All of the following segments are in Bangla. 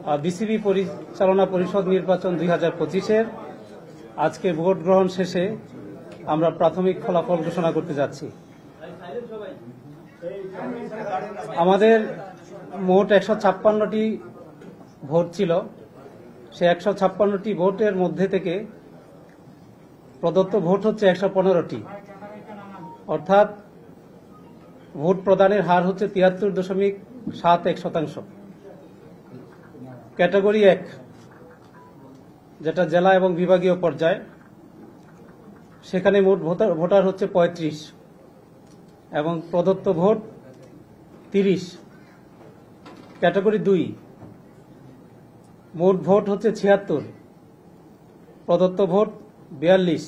বিসিবি পরিচালনা পরিষদ নির্বাচন 2025-এর আজকে ভোট গ্রহণ শেষে আমরা প্রাথমিক ফলাফল ঘোষণা করতে যাচ্ছি। আমাদের মোট 156টি ভোট ছিল। সে 156টি ভোটের মধ্যে থেকে প্রদত্ত ভোট হচ্ছে 115টি, অর্থাৎ ভোট প্রদানের হার হচ্ছে 73.71%। ক্যাটাগরি 1, যেটা জেলা এবং বিভাগীয় পর্যায়, সেখানে মোট ভোটার হচ্ছে 35 এবং প্রদত্ত ভোট 30। ক্যাটাগরি 2, মোট ভোট হচ্ছে 76, প্রদত্ত ভোট 42।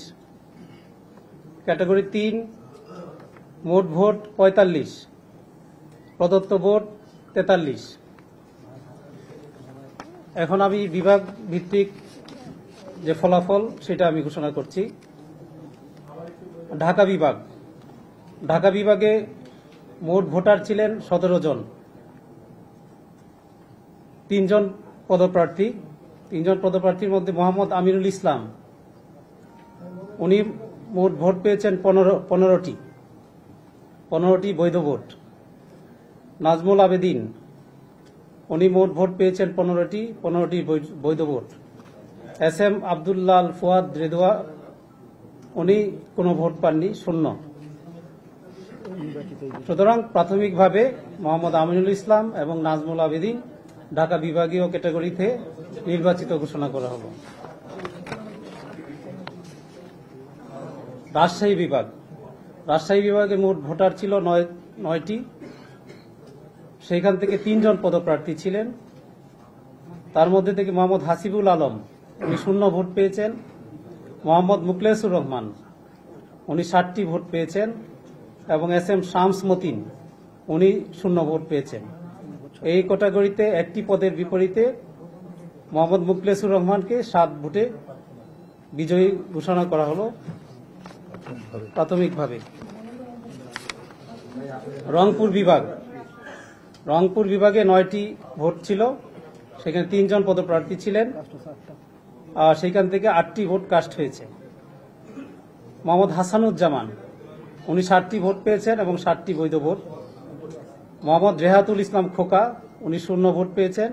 ক্যাটাগরি 3, মোট ভোট 45, প্রদত্ত ভোট 43। এখন আমি বিভাগ ভিত্তিক যে ফলাফল সেটা আমি ঘোষণা করছি। ঢাকা বিভাগে মোট ভোটার ছিলেন 17 জন। 3 জন পদপ্রার্থীর মধ্যে মোহাম্মদ আমিনুল ইসলাম, উনি মোট ভোট পেয়েছেন 15টি বৈধ ভোট। নাজমুল আবেদিন, উনি মোট ভোট পেয়েছেন 15টি বৈধ ভোট। SM আব্দুল্লাহ আল ফুয়াদ রেদোয়া, উনি কোনো ভোট পাননি, 0। সুতরাং প্রাথমিকভাবে মোহাম্মদ আমিনুল ইসলাম এবং নাজমুল আবেদিন ঢাকা বিভাগীয় ক্যাটাগরিতে নির্বাচিত ঘোষণা করা হলো। রাজশাহী বিভাগে মোট ভোটার ছিল 9টি। সেইখান থেকে 3 জন পদপ্রার্থী ছিলেন। তার মধ্যে থেকে মোহাম্মদ হাসিবুল আলম, উনি 0 ভোট পেয়েছেন। মোহাম্মদ মুখলেসুর রহমান, উনি 60টি ভোট পেয়েছেন এবং SM শামস মতিন, উনি 0 ভোট পেয়েছেন। এই ক্যাটাগরিতে একটি পদের বিপরীতে মোহাম্মদ মুখলেসুর রহমানকে 7 ভোটে বিজয়ী ঘোষণা করা হলো প্রাথমিকভাবে। রংপুর বিভাগে 9টি ভোট ছিল। সেখানে 3 জন পদপ্রার্থী ছিলেন। সেখান থেকে 8টি ভোট কাস্ট হয়েছে। মোহাম্মদ হাসানুজ্জামান, উনি 60টি ভোট পেয়েছেন এবং 60টি বৈধ ভোট। মোহাম্মদ রেহাতুল ইসলাম খোকা, উনি 0 ভোট পেয়েছেন।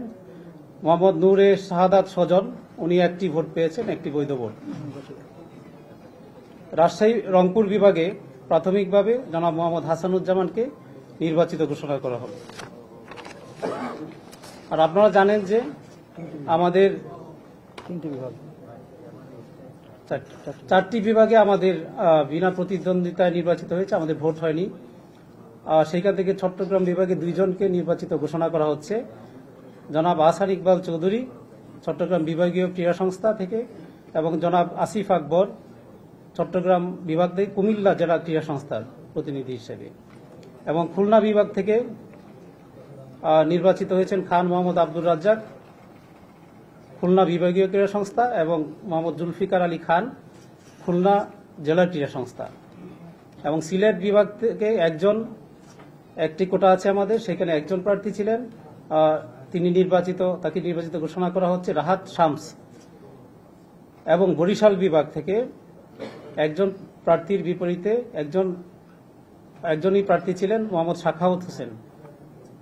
মোহাম্মদ নূরে শাহাদাত সজন, উনি 1টি ভোট পেয়েছেন, 1টি বৈধ ভোট। রংপুর বিভাগে প্রাথমিকভাবে জনাব মোহাম্মদ হাসানুজ্জামানকে নির্বাচিত ঘোষণা করা হল। আর আপনারা জানেন যে আমাদের 4টি বিভাগে আমাদের বিনা প্রতিদ্বন্দ্বিতায় নির্বাচিত হয়েছে, আমাদের ভোট হয়নি। সেইখান থেকে চট্টগ্রাম বিভাগে 2 জনকে নির্বাচিত ঘোষণা করা হচ্ছে। জনাব আহসান ইকবাল চৌধুরী চট্টগ্রাম বিভাগীয় ক্রীড়া সংস্থা থেকে এবং জনাব আসিফ আকবর চট্টগ্রাম বিভাগ থেকে কুমিল্লা জেলা ক্রীড়া সংস্থার প্রতিনিধি হিসেবে। এবং খুলনা বিভাগ থেকে নির্বাচিত হয়েছেন খান মোহাম্মদ আব্দুর রাজ্জাক, খুলনা বিভাগীয় ক্রীড়া সংস্থা, এবং মোহাম্মদ জুলফিকার আলী খান, খুলনা জেলা ক্রীড়া সংস্থা। এবং সিলেট বিভাগ থেকে একটি কোটা আছে আমাদের, সেখানে 1 জন প্রার্থী ছিলেন। তাকে নির্বাচিত ঘোষণা করা হচ্ছে রাহাত শামস। এবং বরিশাল বিভাগ থেকে 1 জন প্রার্থীর বিপরীতে একজনই প্রার্থী ছিলেন মোহাম্মদ শাখাওয়াত হোসেন।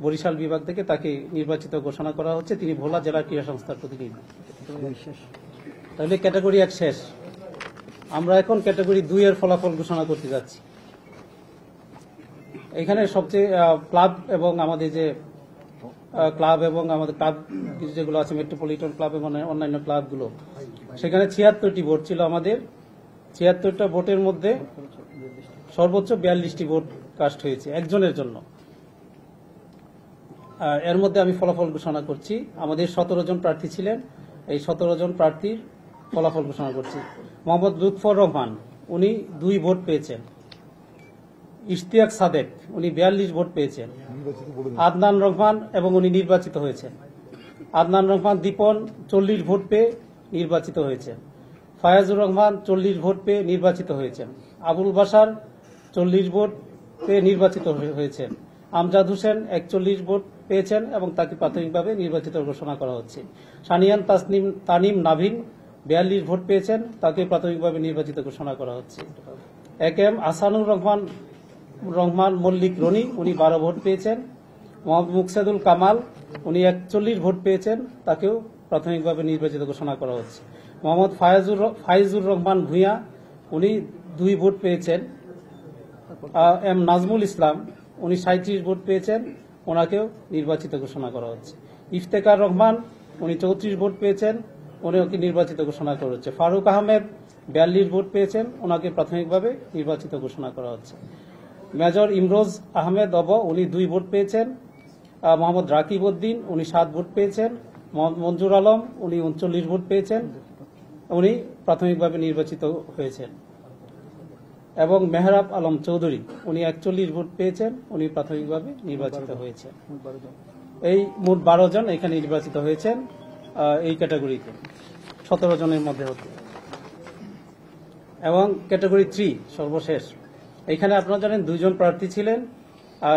বরিশাল বিভাগ থেকে তাকে নির্বাচিত ঘোষণা করা হচ্ছে, তিনি ভোলা জেলা ক্রীড়া সংস্থার প্রতিনিধি। তাহলে ক্যাটাগরি 1 শেষ। আমরা এখন ক্যাটাগরি 2 এর ফলাফল ঘোষণা করতে যাচ্ছি। এখানে সবচেয়ে ক্লাব এবং আমাদের ক্লাব যেগুলো আছে, মেট্রোপলিটন ক্লাব এবং অন্যান্য ক্লাবগুলো, সেখানে 76টি ভোট ছিল আমাদের। 76টা ভোটের মধ্যে সর্বোচ্চ 42টি ভোট কাস্ট হয়েছে একজনের জন্য। এর মধ্যে আমি ফলাফল ঘোষণা করছি। আমাদের 17 জন প্রার্থী ছিলেন, এই 17 জন প্রার্থীর ফলাফল ঘোষণা করছি। মোহাম্মদ লুৎফর রহমান, উনি 2 ভোট পেয়েছেন। ইশতিয়াক সাদেক, উনি 42 ভোট পেয়েছেন। আদনান রহমান, এবং উনি নির্বাচিত হয়েছেন। আদনান রহমান দীপন 40 ভোট পেয়ে নির্বাচিত হয়েছেন। ফায়াজুর রহমান 40 ভোট পেয়ে নির্বাচিত হয়েছেন। আবুল বাশার 40 ভোট পেয়ে নির্বাচিত হয়েছেন। আমজাদ হোসেন 41 ভোট পেয়েছেন এবং তাকে প্রাথমিকভাবে নির্বাচিত ঘোষণা করা হচ্ছে। সানিয়ান তানিম নাভিন 42 ভোট পেয়েছেন, তাকে প্রাথমিকভাবে নির্বাচিত ঘোষণা করা হচ্ছে। এ কে এম আসানুর রহমান মল্লিক রনি, উনি 12 ভোট পেয়েছেন। মোহাম্মদ মুকসেদুল কামাল, উনি 41 ভোট পেয়েছেন, তাকেও প্রাথমিকভাবে নির্বাচিত ঘোষণা করা হচ্ছে। মোহাম্মদ ফাইজুর রহমান ভূঁইয়া, উনি 2 ভোট পেয়েছেন। এম নাজমুল ইসলাম, উনি 37 ভোট পেয়েছেন, ওনাকেও নির্বাচিত ঘোষণা করা হচ্ছে। ইফতেখার রহমান, উনি 34 ভোট পেয়েছেন, উনিকে নির্বাচিত ঘোষণা করা হচ্ছে। ফারুক আহমেদ 42 ভোট পেয়েছেন, ওনাকে প্রাথমিকভাবে নির্বাচিত ঘোষণা করা হচ্ছে। মেজর ইমরোজ আহমেদ উনি 2 ভোট পেয়েছেন। মোহাম্মদ রাকিব উদ্দিন, উনি 7 ভোট পেয়েছেন। মোহাম্মদ মঞ্জুর আলম, উনি 39 ভোট পেয়েছেন, উনি প্রাথমিকভাবে নির্বাচিত হয়েছেন। এবং মেহরাব আলম চৌধুরী, উনি 41 ভোট পেয়েছেন, উনি প্রাথমিকভাবে নির্বাচিত হয়েছেন। এই মোট 12 জন এখানে নির্বাচিত হয়েছেন এই ক্যাটাগরিতে 17 জনের মধ্যে হতে। এবং ক্যাটাগরি 3 সর্বশেষ, এখানে আপনারা জানেন 2 জন প্রার্থী ছিলেন।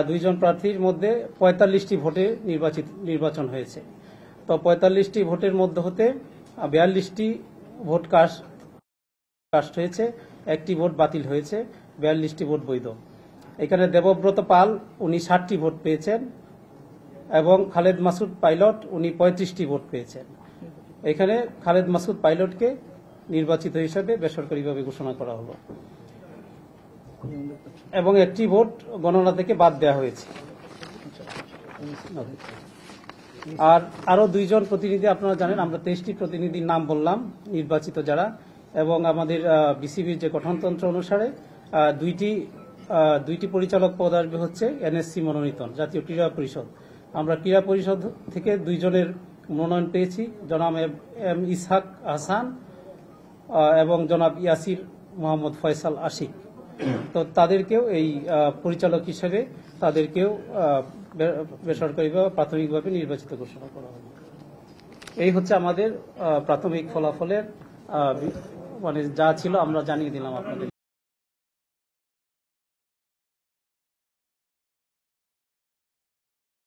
2 জন প্রার্থীর মধ্যে 45টি ভোটে নির্বাচন হয়েছে। তো 45টি ভোটের মধ্যে হতে 42টি ভোট কাস্ট হয়েছে, 1টি ভোট বাতিল হয়েছে, 42টি ভোট বৈধ। এখানে দেবব্রত পাল, উনি 60টি ভোট পেয়েছেন এবং খালেদ মাসুদ পাইলট, উনি 35টি ভোট পেয়েছেন। এখানে খালেদ মাসুদ পাইলটকে নির্বাচিত হিসেবে বেসরকারিভাবে ঘোষণা করা হলো এবং 1টি ভোট গণনা থেকে বাদ দেওয়া হয়েছে। আর আরো 2 জন প্রতিনিধি, আপনারা জানেন আমরা 23টি প্রতিনিধির নাম বললাম নির্বাচিত যারা, এবং আমাদের বিসিবির যে গঠনতন্ত্র অনুসারে দুইটি পরিচালক পদ আসবে হচ্ছে এনএসসি মনোনীত জাতীয় ক্রীড়া পরিষদ। আমরা ক্রীড়া পরিষদ থেকে 2 জনের মনোনয়ন পেয়েছি, জনাব এম ইসহাক হাসান এবং জনাব ইয়াসির মোহাম্মদ ফয়সাল আশিক। তো তাদেরকেও এই পরিচালক হিসেবে তাদেরকেও বেসরকারিভাবে প্রাথমিকভাবে নির্বাচিত ঘোষণা করা হবে। এই হচ্ছে আমাদের প্রাথমিক ফলাফলের মানে যা ছিল আমরা জানিয়ে দিলাম আপনাদের।